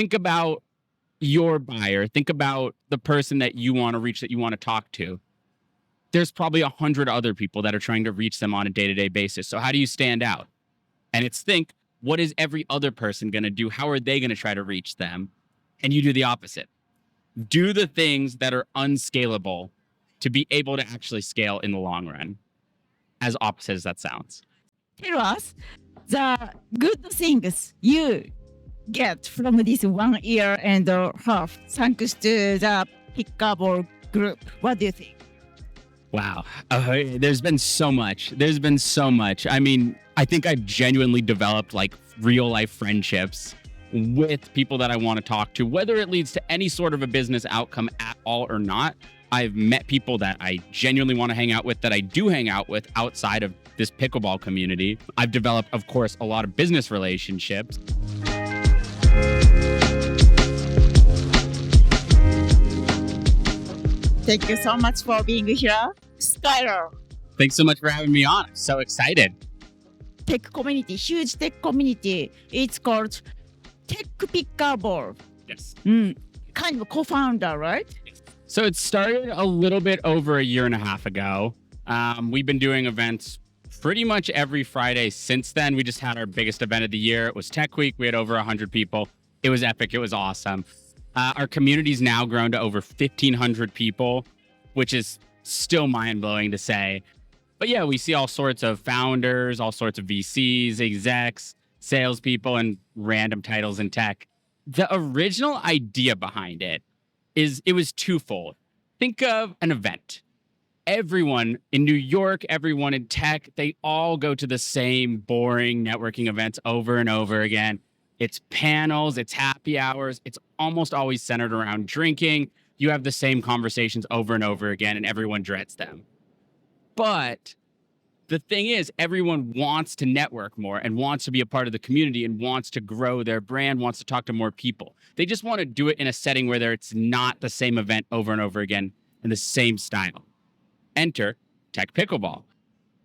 think about your buyer, think about the person that you want to reach, that you want to talk to. There's probably 100 other people that are trying to reach them on a day-to-day basis. So how do you stand out? And it's think, what is every other person going to do? How are they going to try to reach them? And you do the opposite. Do the things that are unscalable to be able to actually scale in the long run, as opposite as that sounds. Tell us the good things you get from this 1 year and a half thanks to the Pickleball group. What do you think? Wow. There's been so much. I mean, I think I've genuinely developed like real life friendships with people that I want to talk to, whether it leads to any sort of a business outcome at all or not. I've met people that I genuinely want to hang out with, that I do hang out with outside of this pickleball community. I've developed, of course, a lot of business relationships. Thank you so much for being here, Skyler. Thanks so much for having me on. I'm so excited. Tech community, huge tech community. It's called Tech Pickleball. Yes. Kind of co-founder, right? So it started a little bit over a year and a half ago. We've been doing events pretty much every Friday since then. We just had our biggest event of the year. It was Tech Week. We had over 100 people. It was epic. It was awesome. Our community's now grown to over 1,500 people, which is still mind-blowing to say. But yeah, we see all sorts of founders, all sorts of VCs, execs, salespeople, and random titles in tech. The original idea behind it was twofold. Think of an event. Everyone in New York, everyone in tech, they all go to the same boring networking events over and over again. It's panels, it's happy hours. It's almost always centered around drinking. You have the same conversations over and over again, and everyone dreads them. But the thing is, everyone wants to network more and wants to be a part of the community and wants to grow their brand, wants to talk to more people. They just want to do it in a setting where it's not the same event over and over again in the same style. Enter Tech Pickleball.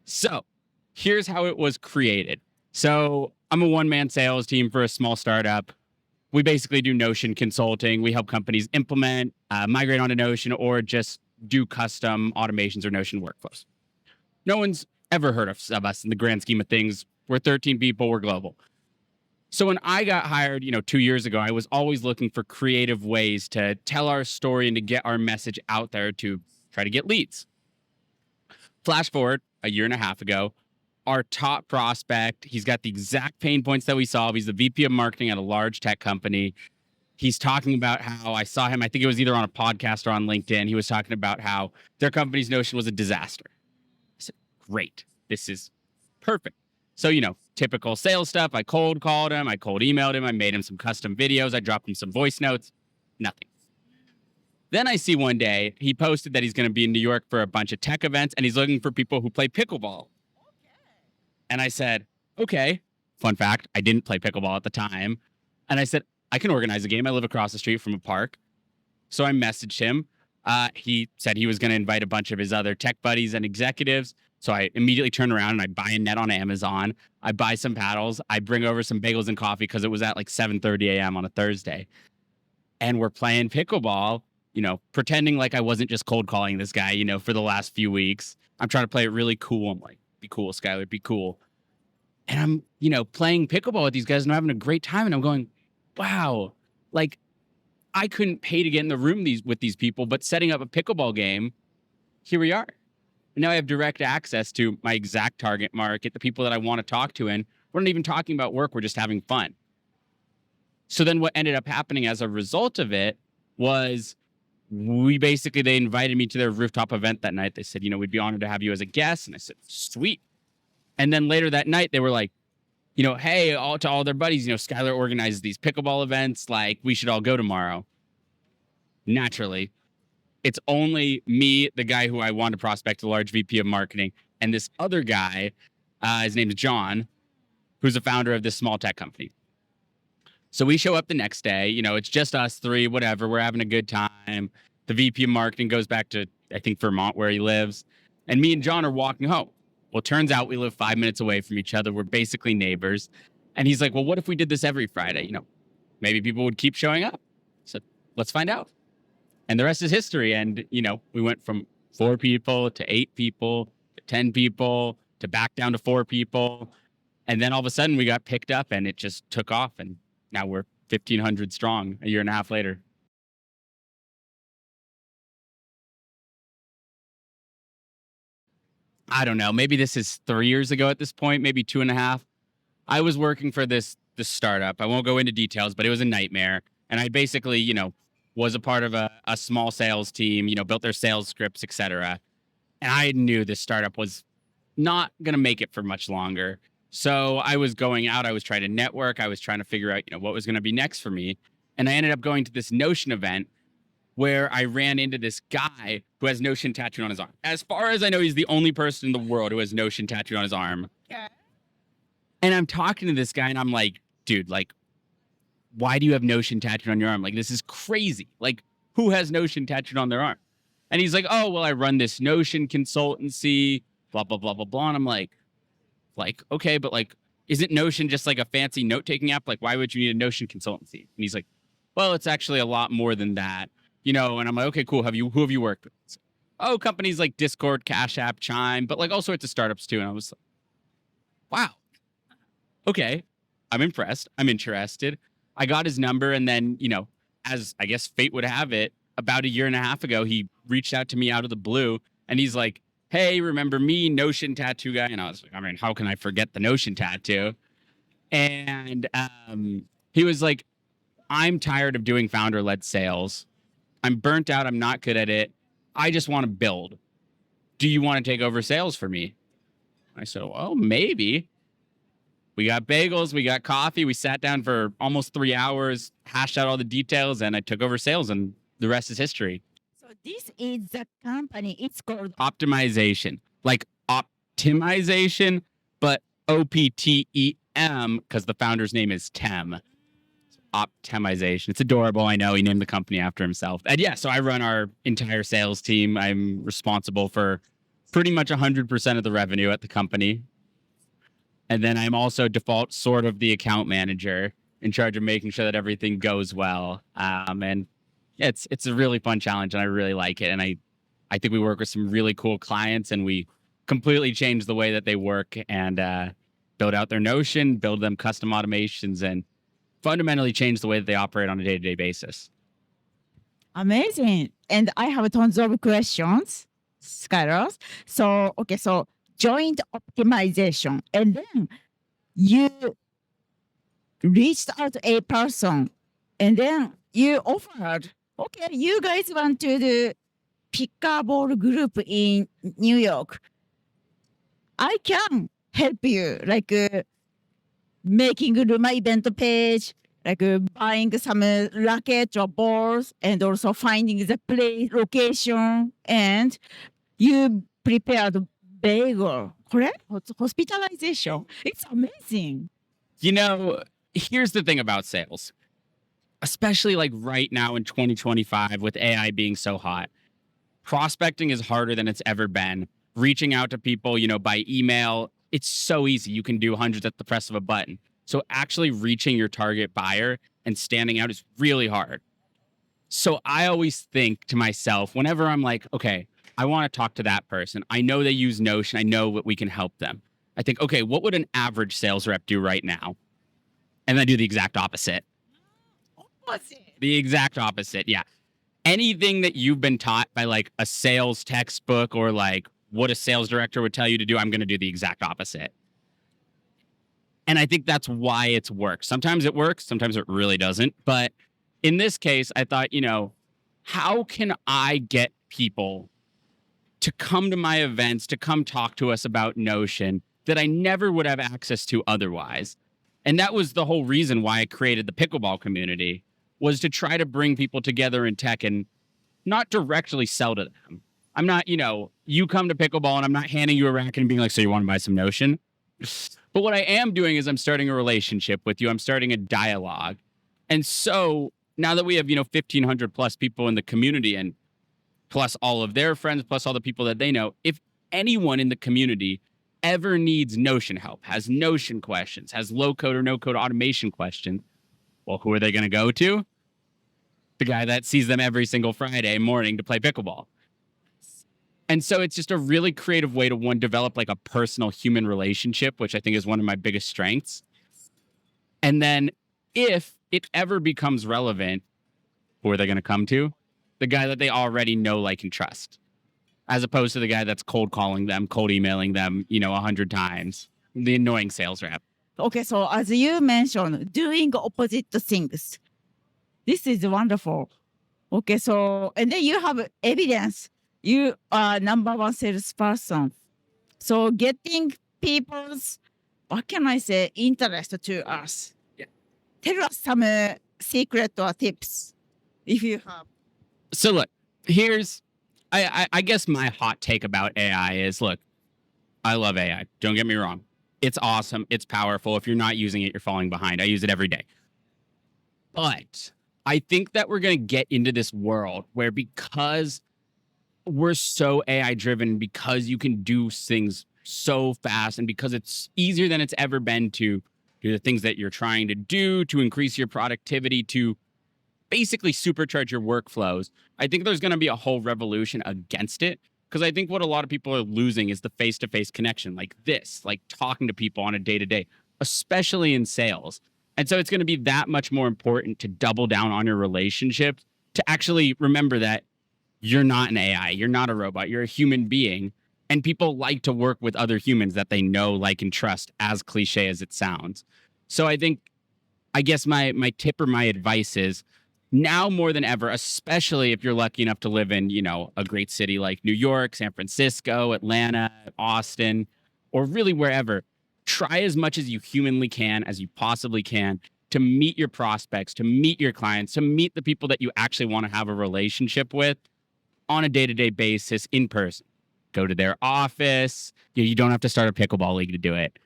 So here's how it was created. So I'm a one-man sales team for a small startup. We basically do Notion consulting. We help companies implement, migrate onto Notion, or just do custom automations or Notion workflows. No one's ever heard of us in the grand scheme of things. We're 13 people. We're global. So when I got hired, 2 years ago, I was always looking for creative ways to tell our story and to get our message out there to try to get leads. Flash forward a year and a half ago, our top prospect, he's got the exact pain points that we solve. He's the VP of marketing at a large tech company. He's talking about how I saw him, I think it was either on a podcast or on LinkedIn. He was talking about how their company's Notion was a disaster. I said, great, this is perfect. So, typical sales stuff. I cold called him. I cold emailed him. I made him some custom videos. I dropped him some voice notes. Nothing. Then I see one day he posted that he's going to be in New York for a bunch of tech events and he's looking for people who play pickleball. And I said, okay, fun fact, I didn't play pickleball at the time. And I said, I can organize a game. I live across the street from a park. So I messaged him. He said he was going to invite a bunch of his other tech buddies and executives. So I immediately turn around and I buy a net on Amazon. I buy some paddles. I bring over some bagels and coffee because it was at like 7:30 a.m. on a Thursday. And we're playing pickleball, pretending like I wasn't just cold calling this guy, for the last few weeks. I'm trying to play it really cool. I'm like, be cool, Skyler, be cool. And I'm, playing pickleball with these guys and I'm having a great time. And I'm going, wow, like I couldn't pay to get in the room with these people, but setting up a pickleball game, here we are. And now I have direct access to my exact target market, the people that I want to talk to. And we're not even talking about work. We're just having fun. So then what ended up happening as a result of it was they invited me to their rooftop event that night. They said, we'd be honored to have you as a guest. And I said, sweet. And then later that night, they were like, hey, to all their buddies, Skyler organizes these pickleball events. Like, we should all go tomorrow. Naturally, it's only me, the guy who I want to prospect, a large VP of marketing, and this other guy, his name's John, who's the founder of this small tech company. So we show up the next day, it's just us three, whatever. We're having a good time. The VP of marketing goes back to, I think, Vermont, where he lives. And me and John are walking home. Well, turns out we live 5 minutes away from each other. We're basically neighbors. And he's like, well, what if we did this every Friday? maybe people would keep showing up. So let's find out. And the rest is history. And, we went from 4 people to 8 people to 10 people to back down to 4 people. And then all of a sudden we got picked up and it just took off. And now we're 1,500 strong a year and a half later. I don't know. Maybe this is 3 years ago at this point, maybe 2.5. I was working for this startup. I won't go into details, but it was a nightmare. And I basically, was a part of a small sales team, built their sales scripts, etc. And I knew this startup was not going to make it for much longer. So I was going out, I was trying to network, I was trying to figure out, what was going to be next for me. And I ended up going to this Notion event where I ran into this guy who has Notion tattooed on his arm. As far as I know, he's the only person in the world who has Notion tattooed on his arm. Yeah. And I'm talking to this guy and I'm like, dude, like, why do you have Notion tattooed on your arm? Like, this is crazy. Like, who has Notion tattooed on their arm? And he's like, oh, well, I run this Notion consultancy, blah, blah, blah, blah, blah. And I'm like, okay, but like, isn't Notion just like a fancy note-taking app? Like, why would you need a Notion consultancy? And he's like, well, it's actually a lot more than that, and I'm like, okay, cool. Who have you worked with? So, oh, companies like Discord, Cash App, Chime, but like all sorts of startups too. And I was like, wow, okay, I'm impressed. I'm interested. I got his number. And then, as I guess fate would have it, about a year and a half ago, he reached out to me out of the blue and he's like, hey, remember me, Notion tattoo guy? And I was like, I mean, how can I forget the Notion tattoo? And he was like, I'm tired of doing founder-led sales. I'm burnt out. I'm not good at it. I just want to build. Do you want to take over sales for me? I said, well, maybe. We got bagels, we got coffee. We sat down for almost 3 hours, hashed out all the details, and I took over sales, and the rest is history. So this is the company. It's called Optimization, like optimization, but OPTEM, because the founder's name is Tem. Optimization. It's adorable. I know he named the company after himself. And yeah, so I run our entire sales team. I'm responsible for pretty much 100% of the revenue at the company. And then I'm also default sort of the account manager in charge of making sure that everything goes well. And yeah, it's a really fun challenge and I really like it. And I think we work with some really cool clients and we completely change the way that they work and build out their Notion, build them custom automations, and fundamentally change the way that they operate on a day-to-day basis. amazing. And I have tons of questions, Skyler. So, okay, so joint optimization. And then you reached out to a person and then you offered, okay, you guys want to do pickleball group in New York. I can help you, like making my event page, like buying some racket or balls, and also finding the play location. And you prepared bagel, correct? Hospitalization. It's amazing. Here's the thing about sales, especially like right now in 2025 with AI being so hot. Prospecting is harder than it's ever been. Reaching out to people, by email, it's so easy. You can do hundreds at the press of a button. So actually reaching your target buyer and standing out is really hard. So I always think to myself, whenever I'm like, okay, I want to talk to that person. I know they use Notion. I know what we can help them. I think, okay, what would an average sales rep do right now? And then I do the exact opposite. The exact opposite, yeah. Anything that you've been taught by like a sales textbook or like what a sales director would tell you to do, I'm going to do the exact opposite. And I think that's why it's worked. Sometimes it works, sometimes it really doesn't. But in this case, I thought, how can I get people to come to my events, to come talk to us about Notion that I never would have access to otherwise? And that was the whole reason why I created the pickleball community, was to try to bring people together in tech and not directly sell to them. I'm not, you come to pickleball and I'm not handing you a racket and being like, so you want to buy some Notion? But what I am doing is I'm starting a relationship with you. I'm starting a dialogue. And so now that we have, 1,500 plus people in the community and plus all of their friends, plus all the people that they know, if anyone in the community ever needs Notion help, has Notion questions, has low code or no code automation questions, Well, who are they going to go to? The guy that sees them every single Friday morning to play pickleball. And so it's just a really creative way to, one, develop like a personal human relationship, which I think is one of my biggest strengths. And then if it ever becomes relevant, who are they going to come to? The guy that they already know, like, and trust, as opposed to the guy that's cold calling them, cold emailing them, 100 times, the annoying sales rep. Okay, so as you mentioned, doing opposite things. This is wonderful. Okay, so, and then you have evidence. You are number one salesperson. So getting people's, what can I say, interest to us. Yeah. Tell us some secret or tips if you have. So look, here's, I guess my hot take about AI is, look, I love AI. Don't get me wrong. It's awesome. It's powerful. If you're not using it, you're falling behind. I use it every day. But I think that we're going to get into this world where, because we're so AI driven, because you can do things so fast, and because it's easier than it's ever been to do the things that you're trying to do, to increase your productivity, to basically supercharge your workflows, I think there's going to be a whole revolution against it. Because I think what a lot of people are losing is the face-to-face connection, like this, like talking to people on a day-to-day, especially in sales. And so it's going to be that much more important to double down on your relationships, to actually remember that you're not an AI, you're not a robot, you're a human being. And people like to work with other humans that they know, like, and trust, as cliche as it sounds. So I guess my tip or my advice is, now more than ever, especially if you're lucky enough to live in, a great city like New York, San Francisco, Atlanta, Austin, or really wherever, try as much as you humanly can, as you possibly can, to meet your prospects, to meet your clients, to meet the people that you actually want to have a relationship with on a day-to-day basis in person. Go to their office. You don't have to start a pickleball league to do it.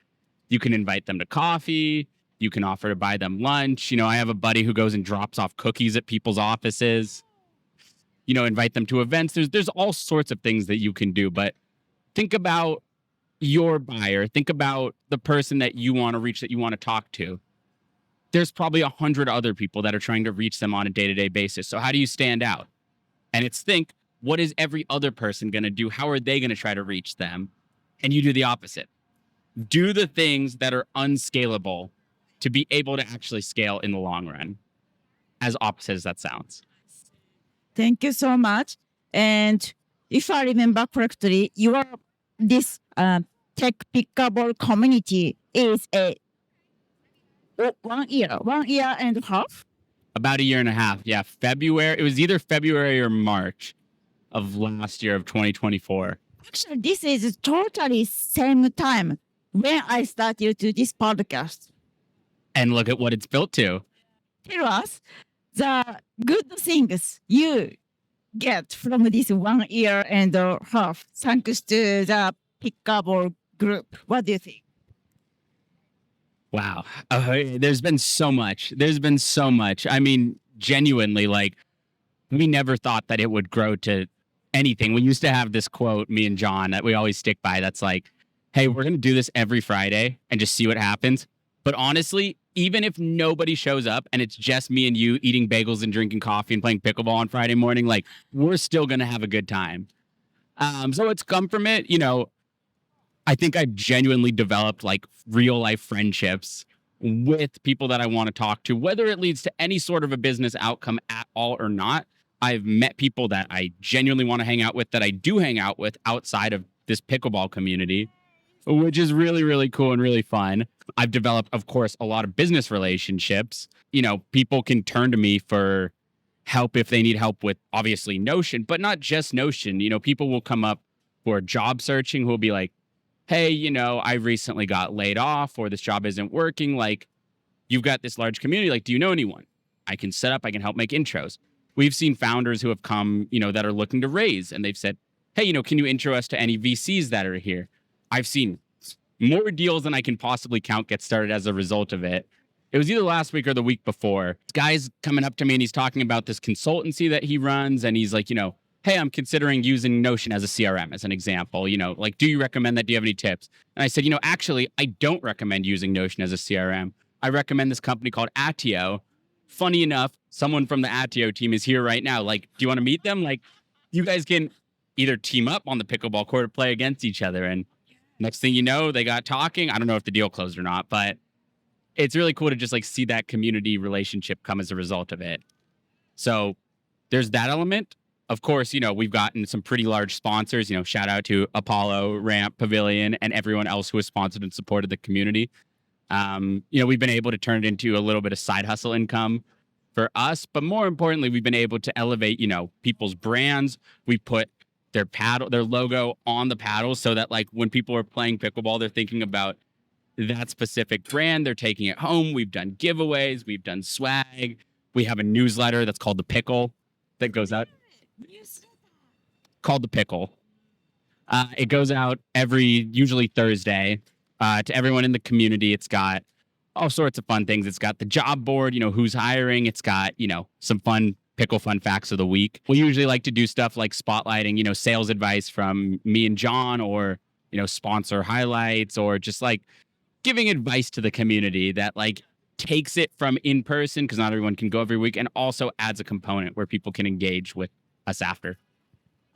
You can invite them to coffee. You can offer to buy them lunch. I have a buddy who goes and drops off cookies at people's offices. Invite them to events. There's all sorts of things that you can do. But think about your buyer. Think about the person that you want to reach, that you want to talk to. There's probably 100 other people that are trying to reach them on a day-to-day basis. So how do you stand out? And it's think, what is every other person going to do? How are they going to try to reach them? And you do the opposite. Do the things that are unscalable to be able to actually scale in the long run, as opposite as that sounds. Thank you so much. And if I remember correctly, this Tech Pickleball community is a 1 year and a half. About a year and a half, yeah. February. It was either February or March of last year, of 2024. Actually, this is totally same time when I started to this podcast. And look at what it's built to. Tell us the good things you get from this 1 year and a half, thanks to the Pickleball group. What do you think? Wow. There's been so much. I mean, genuinely, like, we never thought that it would grow to anything. We used to have this quote, me and John, that we always stick by, that's like, hey, we're going to do this every Friday and just see what happens. But honestly, even if nobody shows up and it's just me and you eating bagels and drinking coffee and playing pickleball on Friday morning, like, we're still going to have a good time. So it's come from it. I think I've genuinely developed, like, real life friendships with people that I want to talk to, whether it leads to any sort of a business outcome at all or not. I've met people that I genuinely want to hang out with, that I do hang out with outside of this pickleball community, which is really, really cool and really fun. I've developed, of course, a lot of business relationships. People can turn to me for help if they need help with, obviously, Notion, but not just Notion. People will come up who are job searching, who will be like, hey, I recently got laid off, or this job isn't working. Like, you've got this large community. Like, do you know anyone? I can help make intros. We've seen founders who have come, that are looking to raise, and they've said, hey, can you intro us to any VCs that are here? I've seen more deals than I can possibly count get started as a result of it. It was either last week or the week before. This guy's coming up to me and he's talking about this consultancy that he runs. And he's like, hey, I'm considering using Notion as a CRM, as an example. Like, do you recommend that? Do you have any tips? And I said, actually, I don't recommend using Notion as a CRM. I recommend this company called Attio. funny enough, someone from the Attio team is here right now. Like, do you want to meet them? Like, you guys can either team up on the pickleball court or play against each other. And next thing you know, they got talking. I don't know if the deal closed or not, but it's really cool to just like see that community relationship come as a result of it. So there's that element. Of course, we've gotten some pretty large sponsors, shout out to Apollo, Ramp, Pavilion, and everyone else who has sponsored and supported the community. We've been able to turn it into a little bit of side hustle income for us, but more importantly, we've been able to elevate, people's brands. We put their logo on the paddles so that like when people are playing pickleball, they're thinking about that specific brand. They're taking it home. We've done giveaways. We've done swag. We have a newsletter that's called The Pickle that goes out. Called The Pickle. It goes out usually Thursday, to everyone in the community. It's got all sorts of fun things. It's got the job board, who's hiring. It's got, some fun pickle fun facts of the week. We usually like to do stuff like spotlighting, sales advice from me and John, or, sponsor highlights, or just like giving advice to the community that like takes it from in person, because not everyone can go every week, and also adds a component where people can engage with us after.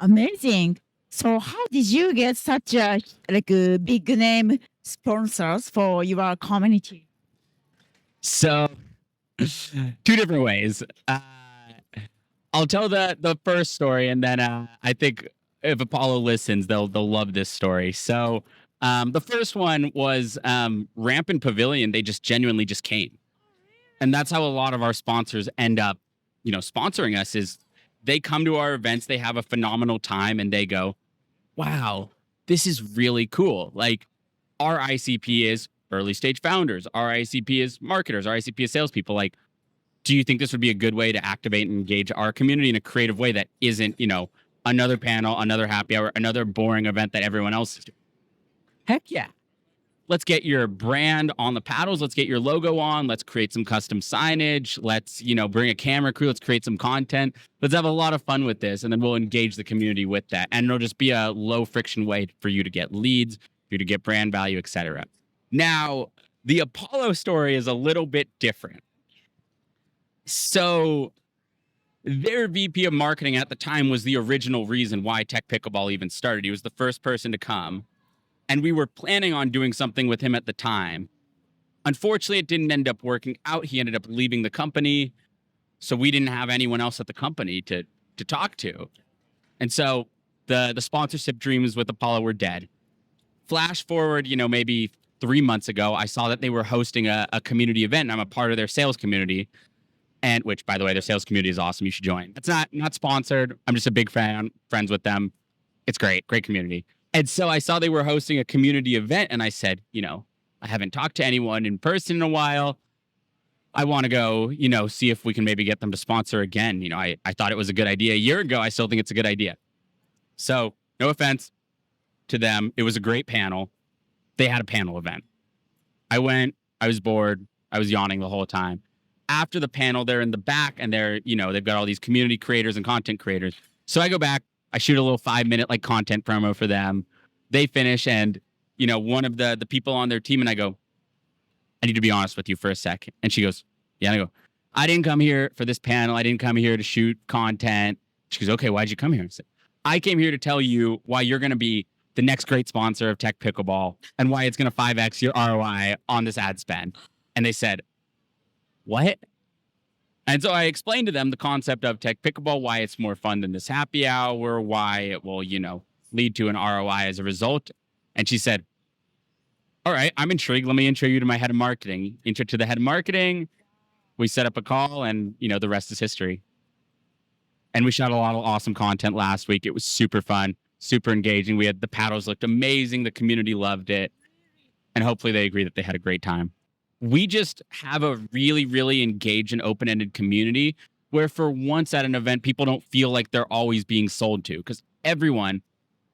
Amazing. So how did you get such a big name sponsors for your community? So, two different ways. I'll tell the first story, and then I think if Apollo listens, they'll love this story. So, the first one was Ramp and Pavilion. They just genuinely just came, and that's how a lot of our sponsors end up, sponsoring us. Is they come to our events, they have a phenomenal time, and they go, "Wow, this is really cool." Like, our ICP is early stage founders, our ICP is marketers, our ICP is salespeople. Like, do you think this would be a good way to activate and engage our community in a creative way that isn't, another panel, another happy hour, another boring event that everyone else is doing? Heck yeah. Let's get your brand on the paddles. Let's get your logo on. Let's create some custom signage. Let's, bring a camera crew. Let's create some content. Let's have a lot of fun with this. And then we'll engage the community with that. And it'll just be a low friction way for you to get leads, for you to get brand value, etc. Now, the Apollo story is a little bit different. So their VP of marketing at the time was the original reason why Tech Pickleball even started. He was the first person to come. And we were planning on doing something with him at the time. Unfortunately, it didn't end up working out. He ended up leaving the company. So we didn't have anyone else at the company to talk to. And so the sponsorship dreams with Apollo were dead. Flash forward, maybe 3 months ago, I saw that they were hosting a community event. And I'm a part of their sales community. And which, by the way, their sales community is awesome. You should join. It's not sponsored. I'm just a big fan, friends with them. It's great community. And so I saw they were hosting a community event, and I said, I haven't talked to anyone in person in a while. I want to go, see if we can maybe get them to sponsor again. I thought it was a good idea a year ago. I still think it's a good idea. So no offense to them. It was a great panel. They had a panel event. I went, I was bored. I was yawning the whole time. After the panel, they're in the back, and they're, they've got all these community creators and content creators. So I go back, I shoot a little 5-minute content promo for them. They finish, and one of the people on their team, and I go, I need to be honest with you for a sec. And she goes, yeah. And I go, I didn't come here for this panel. I didn't come here to shoot content. She goes, okay, why'd you come here? I said, I came here to tell you why you're going to be the next great sponsor of Tech Pickleball and why it's going to 5x your ROI on this ad spend. And they said, what? And so I explained to them the concept of Tech Pickleball, why it's more fun than this happy hour, why it will, lead to an ROI as a result. And she said, all right, I'm intrigued. Let me intro you to my head of marketing. Intro to the head of marketing. We set up a call, and, the rest is history. And we shot a lot of awesome content last week. It was super fun, super engaging. The paddles looked amazing. The community loved it. And hopefully they agree that they had a great time. We just have a really, really engaged and open-ended community where for once at an event, people don't feel like they're always being sold to, because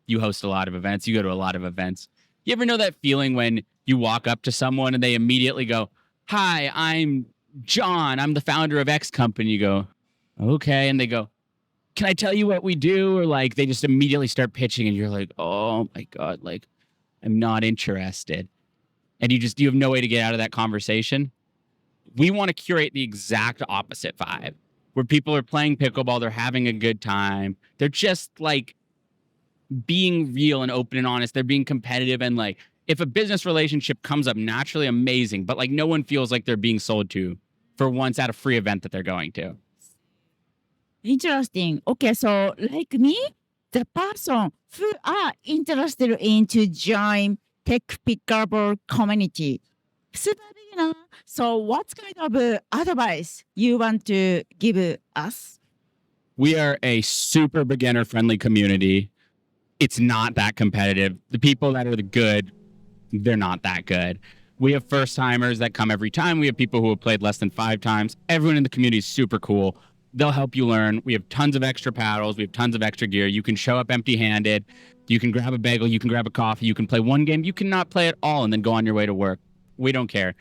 you host a lot of events, you go to a lot of events. You ever know that feeling when you walk up to someone and they immediately go, hi, I'm John. I'm the founder of X company. You go, okay. And they go, can I tell you what we do? Or they just immediately start pitching, and you're like, oh my God, I'm not interested. And you have no way to get out of that conversation. We want to curate the exact opposite vibe where people are playing pickleball, they're having a good time. They're just like being real and open and honest. They're being competitive. And like, if a business relationship comes up naturally, amazing. But like, no one feels like they're being sold to for once at a free event that they're going to. Interesting. Okay, so like me, the person who are interested in to join Tech Pickleball community, super beginner. So what kind of advice you want to give us? We are a super beginner friendly community. It's not that competitive. The people that are the good, they're not that good. We have first timers that come every time. We have people who have played less than 5 times. Everyone in the community is super cool. They'll help you learn. We have tons of extra paddles. We have tons of extra gear. You can show up empty handed. You can grab a bagel. You can grab a coffee. You can play one game. You cannot play it all and then go on your way to work. We don't care.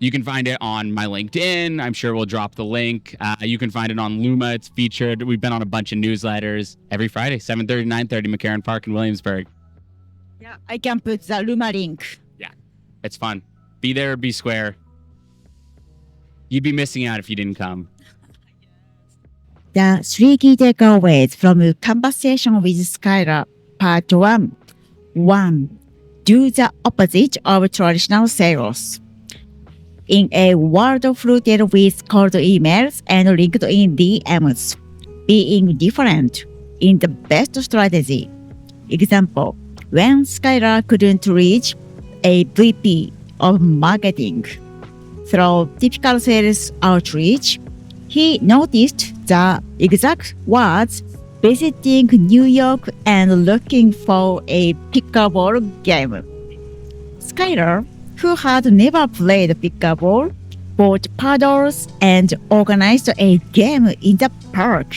You can find it on my LinkedIn. I'm sure we'll drop the link. You can find it on Luma. It's featured. We've been on a bunch of newsletters every Friday, 7:30, 9:30, McCarran Park in Williamsburg. Yeah, I can put the Luma link. Yeah, it's fun. Be there or be square. You'd be missing out if you didn't come. The 3 key takeaways from Conversation with Skyler, Part 1. 1. Do the opposite of traditional sales. In a world flooded with cold emails and LinkedIn DMs, being different is the best strategy. Example, when Skyler couldn't reach a VP of marketing through typical sales outreach, he noticed the exact words visiting New York and looking for a pickleball game. Skyler, who had never played pickleball, bought paddles and organized a game in the park.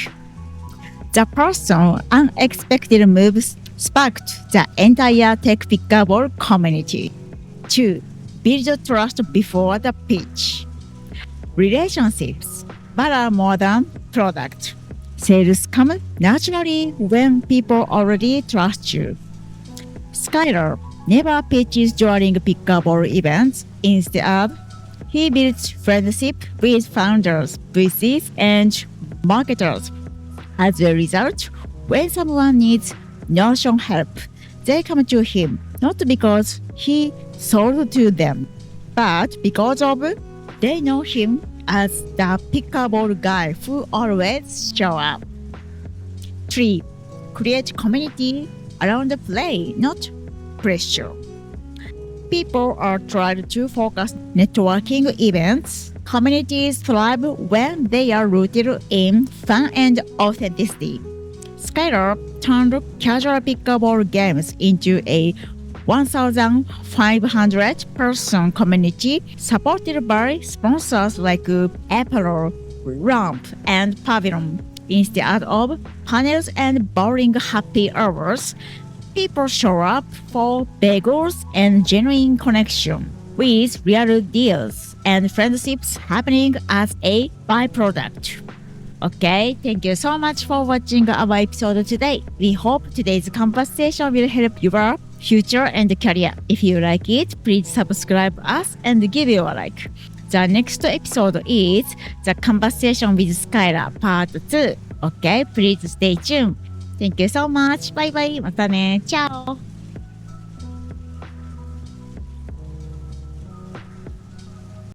The person's unexpected moves sparked the entire Tech Pickleball community. 2. Build trust before the pitch. Relationships matter more than product. Sales come naturally when people already trust you. Skyler never pitches during pickleball events. Instead, he builds friendship with founders, VCs, and marketers. As a result, when someone needs Notion help, they come to him not because he sold to them, but because of they know him as the pickleball guy who always show up. 3. Create community around the play, not pressure. People are trying to focus networking events. Communities thrive when they are rooted in fun and authenticity. Skyler turned casual pickleball games into a 1,500-person community supported by sponsors like Apple, Ramp, and Pavilion. Instead of panels and boring happy hours, people show up for bagels and genuine connection, with real deals and friendships happening as a byproduct. Okay, thank you so much for watching our episode today. We hope today's conversation will help your future and career. If you like it, please subscribe us and give it a like. The next episode is the conversation with Skyler Part 2. Okay, please stay tuned. Thank you so much. Bye bye. またね。チャオ。